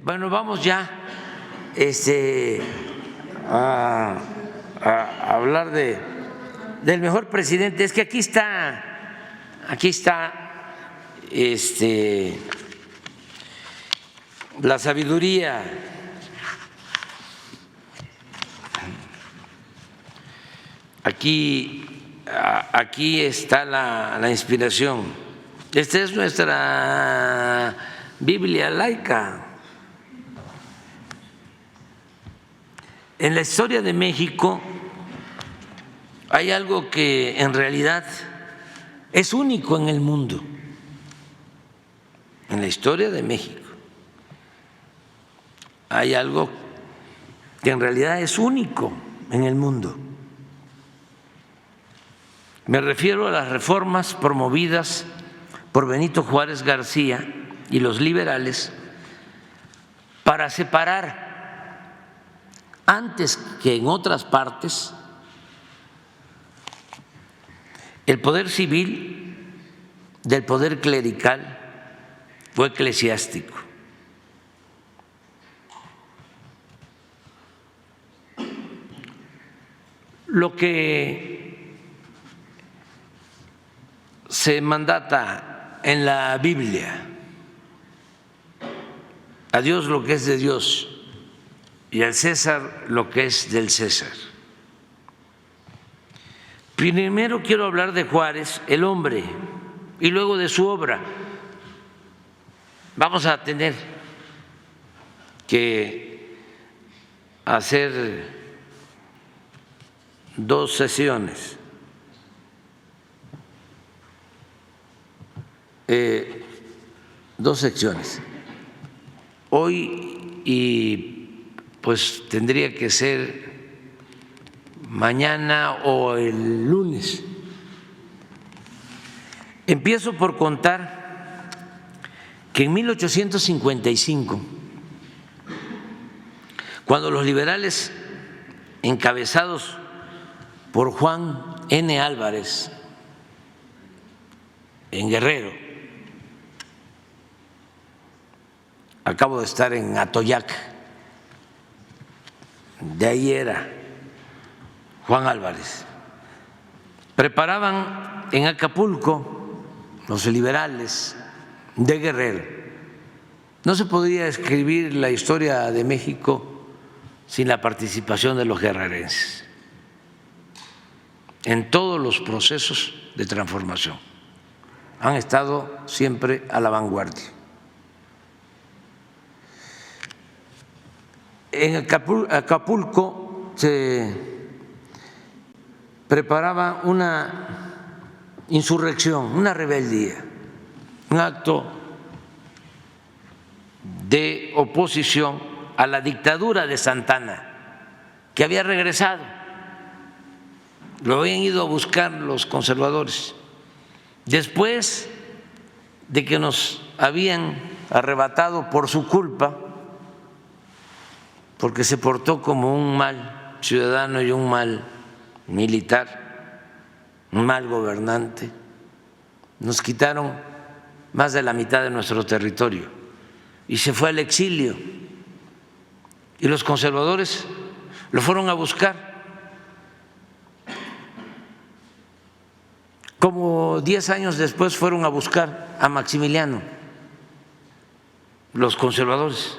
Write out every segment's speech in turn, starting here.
Bueno, vamos ya a hablar del mejor presidente. Es que aquí está la sabiduría. Aquí está la inspiración. Esta es nuestra Biblia laica. En la historia de México hay algo que en realidad es único en el mundo. En la historia de México hay algo que en realidad es único en el mundo. Me refiero a las reformas promovidas por Benito Juárez García y los liberales para separar, antes que en otras partes, el poder civil del poder clerical o eclesiástico. Lo que se mandata en la Biblia, a Dios lo que es de Dios y al César lo que es del César. Primero quiero hablar de Juárez, el hombre, y luego de su obra. Vamos a tener que hacer 2 sesiones. 2 secciones. Hoy y pues tendría que ser mañana o el lunes. Empiezo por contar que en 1855, cuando los liberales encabezados por Juan N. Álvarez en Guerrero, acabo de estar en Atoyac, de ahí era Juan Álvarez, preparaban en Acapulco los liberales de Guerrero. No se podría escribir la historia de México sin la participación de los guerrerenses en todos los procesos de transformación. Han estado siempre a la vanguardia. En Acapulco se preparaba una insurrección, una rebeldía, un acto de oposición a la dictadura de Santa Anna, que había regresado. Lo habían ido a buscar los conservadores, después de que nos habían arrebatado por su culpa, porque se portó como un mal ciudadano y un mal militar, un mal gobernante. Nos quitaron más de la mitad de nuestro territorio y se fue al exilio. Y los conservadores lo fueron a buscar. Como 10 años después fueron a buscar a Maximiliano, los conservadores.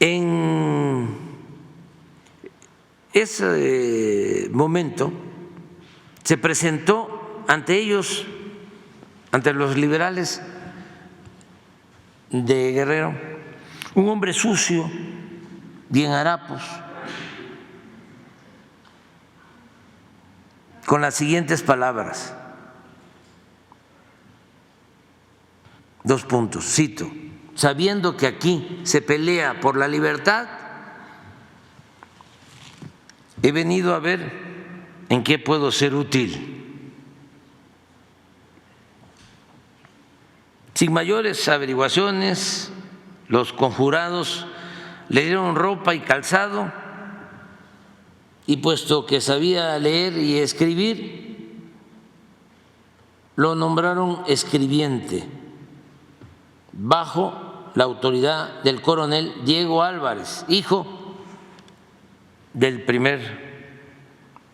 En ese momento se presentó ante ellos, ante los liberales de Guerrero, un hombre sucio, bien harapos, con las siguientes palabras, 2 puntos, cito: sabiendo que aquí se pelea por la libertad, he venido a ver en qué puedo ser útil. Sin mayores averiguaciones, los conjurados le dieron ropa y calzado y puesto que sabía leer y escribir, lo nombraron escribiente bajo la autoridad del coronel Diego Álvarez, hijo del primer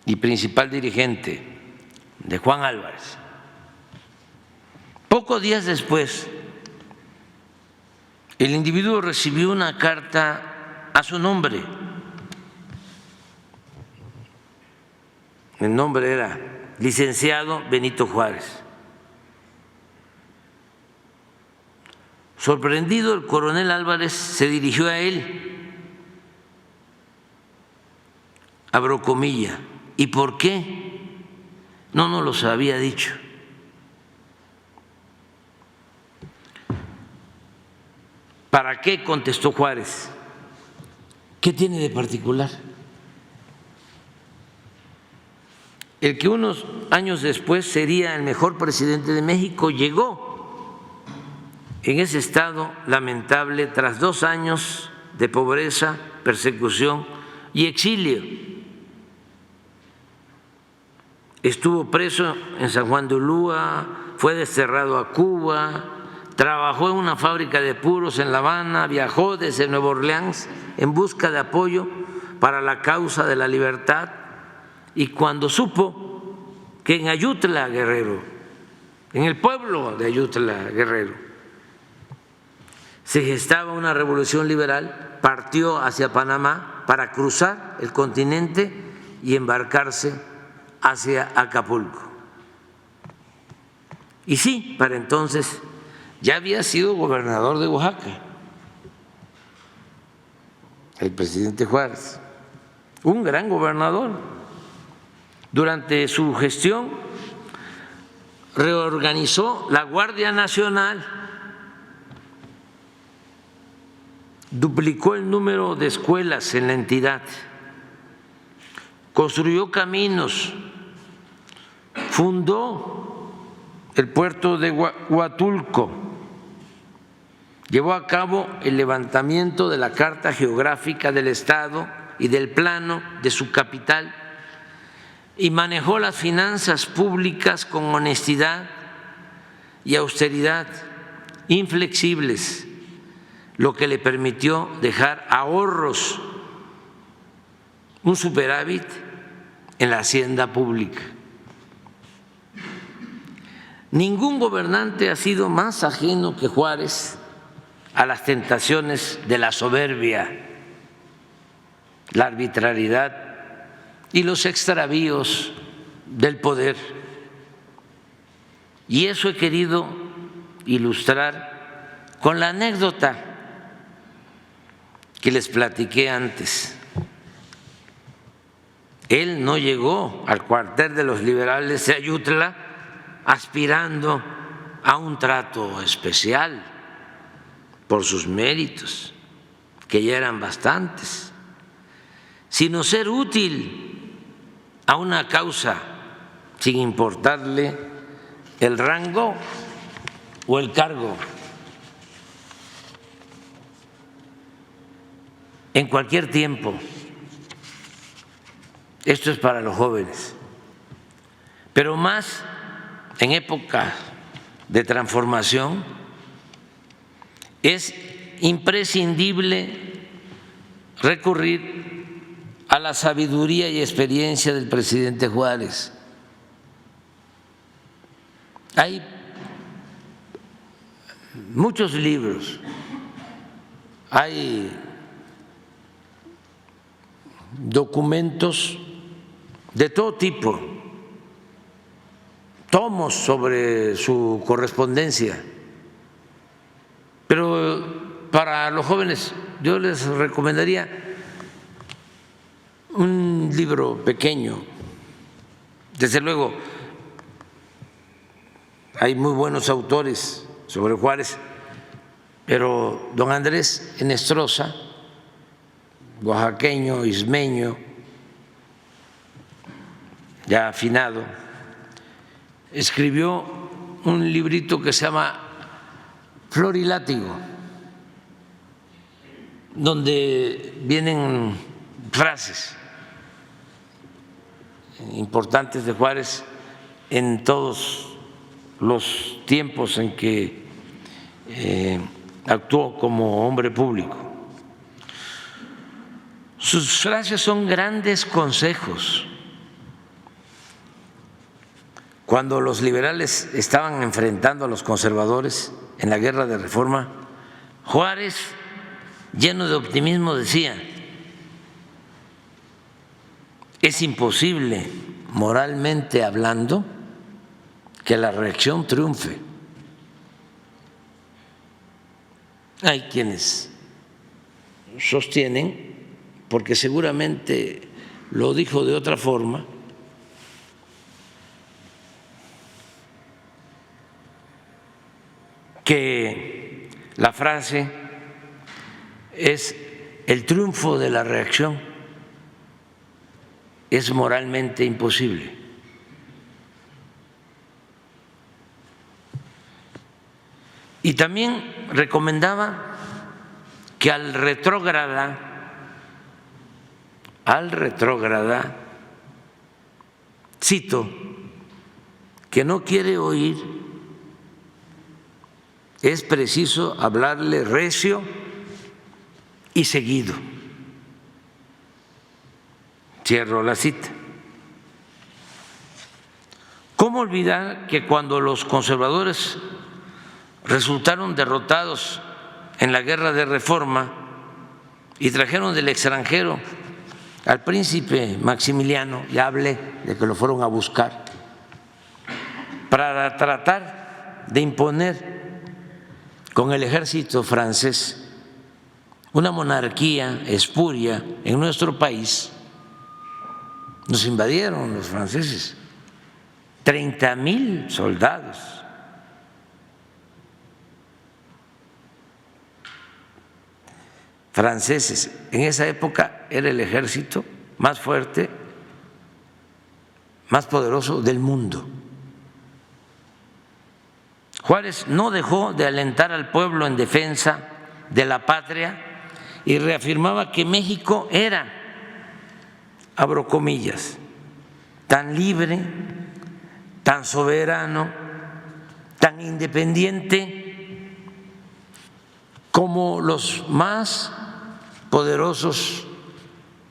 y principal dirigente de Juan Álvarez. Pocos días después, el individuo recibió una carta a su nombre. El nombre era licenciado Benito Juárez. Sorprendido, el coronel Álvarez se dirigió a él, abro comilla, ¿y por qué? No nos los había dicho. ¿Para qué? Contestó Juárez. ¿Qué tiene de particular? El que unos años después sería el mejor presidente de México llegó en ese estado lamentable tras 2 años de pobreza, persecución y exilio. Estuvo preso en San Juan de Ulúa, fue desterrado a Cuba, trabajó en una fábrica de puros en La Habana, viajó desde Nueva Orleans en busca de apoyo para la causa de la libertad, y cuando supo que en Ayutla, Guerrero, en el pueblo de Ayutla, Guerrero, se gestaba una revolución liberal, partió hacia Panamá para cruzar el continente y embarcarse hacia Acapulco. Y sí, para entonces ya había sido gobernador de Oaxaca, el presidente Juárez, un gran gobernador. Durante su gestión reorganizó la Guardia Nacional, duplicó el número de escuelas en la entidad, construyó caminos, fundó el puerto de Huatulco, llevó a cabo el levantamiento de la Carta Geográfica del Estado y del plano de su capital, y manejó las finanzas públicas con honestidad y austeridad inflexibles, lo que le permitió dejar ahorros, un superávit en la hacienda pública. Ningún gobernante ha sido más ajeno que Juárez a las tentaciones de la soberbia, la arbitrariedad y los extravíos del poder. Y eso he querido ilustrar con la anécdota que les platiqué antes. Él no llegó al cuartel de los liberales de Ayutla aspirando a un trato especial por sus méritos, que ya eran bastantes, sino ser útil a una causa sin importarle el rango o el cargo. En cualquier tiempo, esto es para los jóvenes, pero más en época de transformación, es imprescindible recurrir a la sabiduría y experiencia del presidente Juárez. Hay muchos libros, hay documentos de todo tipo, tomos sobre su correspondencia, pero para los jóvenes yo les recomendaría un libro pequeño. Desde luego hay muy buenos autores sobre Juárez, pero don Andrés Enestrosa, oaxaqueño, ismeño, ya afinado, escribió un librito que se llama Flor y Látigo, donde vienen frases importantes de Juárez en todos los tiempos en que actuó como hombre público. Sus frases son grandes consejos. Cuando los liberales estaban enfrentando a los conservadores en la guerra de Reforma, Juárez, lleno de optimismo, decía: es imposible, moralmente hablando, que la reacción triunfe. Hay quienes sostienen, porque seguramente lo dijo de otra forma, que la frase es: el triunfo de la reacción es moralmente imposible. Y también recomendaba que al retrógrada, cito, que no quiere oír, es preciso hablarle recio y seguido. Cierro la cita. ¿Cómo olvidar que cuando los conservadores resultaron derrotados en la guerra de Reforma y trajeron del extranjero al príncipe Maximiliano, ya hablé de que lo fueron a buscar, para tratar de imponer con el ejército francés una monarquía espuria en nuestro país? Nos invadieron los franceses, 30,000 soldados. Franceses. En esa época era el ejército más fuerte, más poderoso del mundo. Juárez no dejó de alentar al pueblo en defensa de la patria y reafirmaba que México era, abro comillas, tan libre, tan soberano, tan independiente como los más poderosos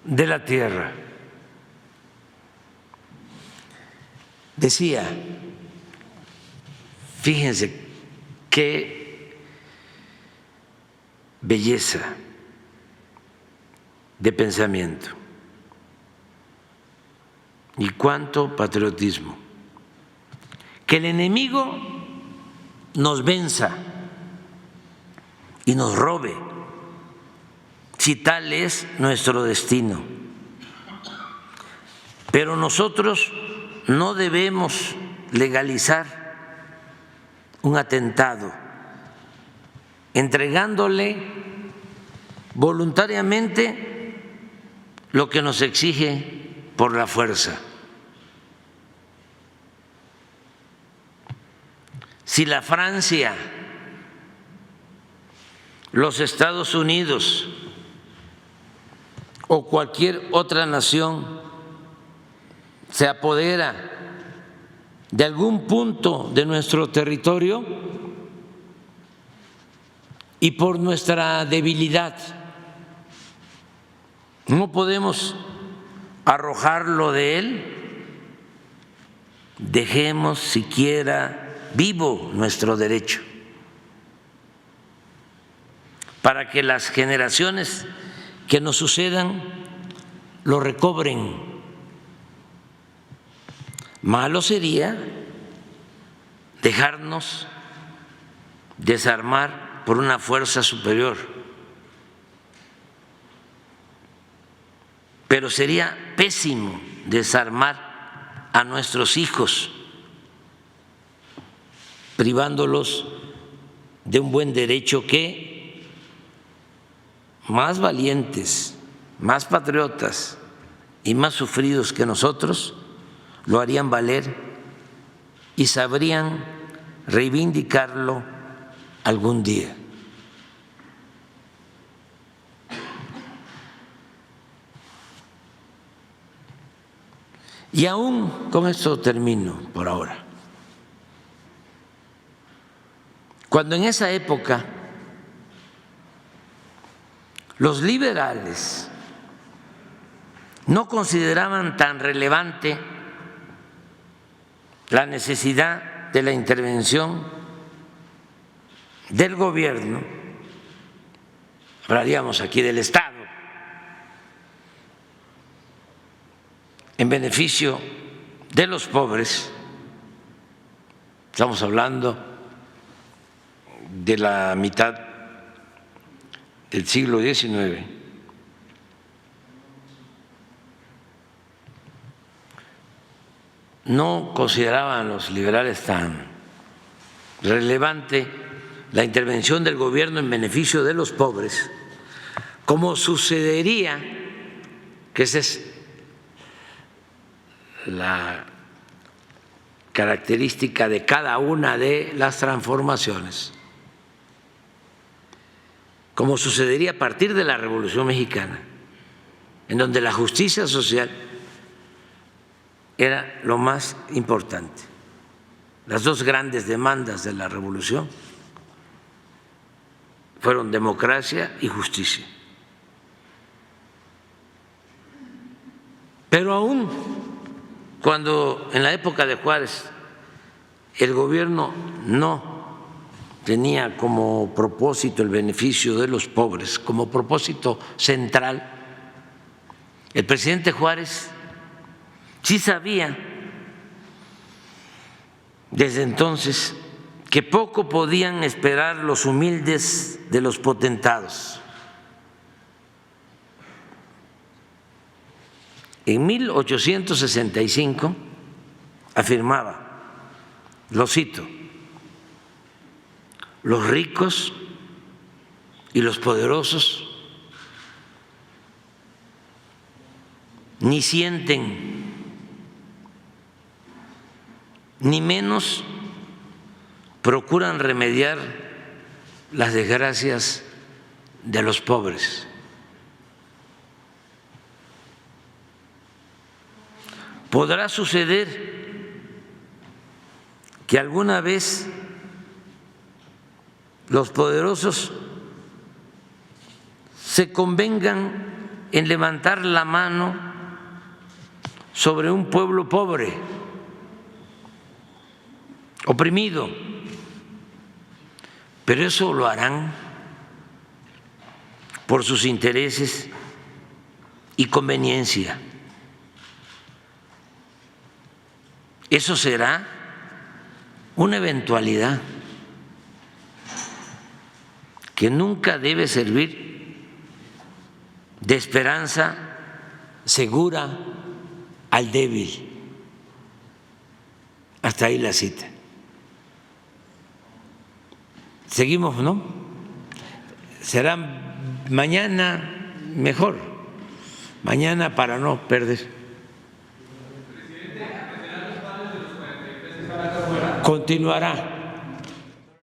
de la tierra. Decía, fíjense qué belleza de pensamiento y cuánto patriotismo: que el enemigo nos venza y nos robe, si tal es nuestro destino. Pero nosotros no debemos legalizar un atentado entregándole voluntariamente lo que nos exige por la fuerza. Si la Francia, los Estados Unidos o cualquier otra nación se apodera de algún punto de nuestro territorio y por nuestra debilidad no podemos arrojarlo de él, dejemos siquiera vivo nuestro derecho para que las generaciones que nos sucedan lo recobren. Malo sería dejarnos desarmar por una fuerza superior, pero sería pésimo desarmar a nuestros hijos, privándolos de un buen derecho que más valientes, más patriotas y más sufridos que nosotros lo harían valer y sabrían reivindicarlo algún día. Y aún con esto termino por ahora. Cuando en esa época los liberales no consideraban tan relevante la necesidad de la intervención del gobierno, hablaríamos aquí del Estado, en beneficio de los pobres, estamos hablando de la mitad del siglo XIX, no consideraban los liberales tan relevante la intervención del gobierno en beneficio de los pobres, como sucedería, que esa es la característica de cada una de las transformaciones, como sucedería a partir de la Revolución Mexicana, en donde la justicia social era lo más importante. Las dos grandes demandas de la revolución fueron democracia y justicia. Pero aún cuando en la época de Juárez el gobierno no tenía como propósito el beneficio de los pobres, como propósito central, el presidente Juárez sí sabía desde entonces que poco podían esperar los humildes de los potentados. En 1865 afirmaba, lo cito: los ricos y los poderosos ni sienten ni menos procuran remediar las desgracias de los pobres. Podrá suceder que alguna vez los poderosos se convengan en levantar la mano sobre un pueblo pobre, oprimido, pero eso lo harán por sus intereses y conveniencia. Eso será una eventualidad que nunca debe servir de esperanza segura al débil. Hasta ahí la cita. Seguimos, ¿no? Será mañana mejor, mañana para no perder. Continuará.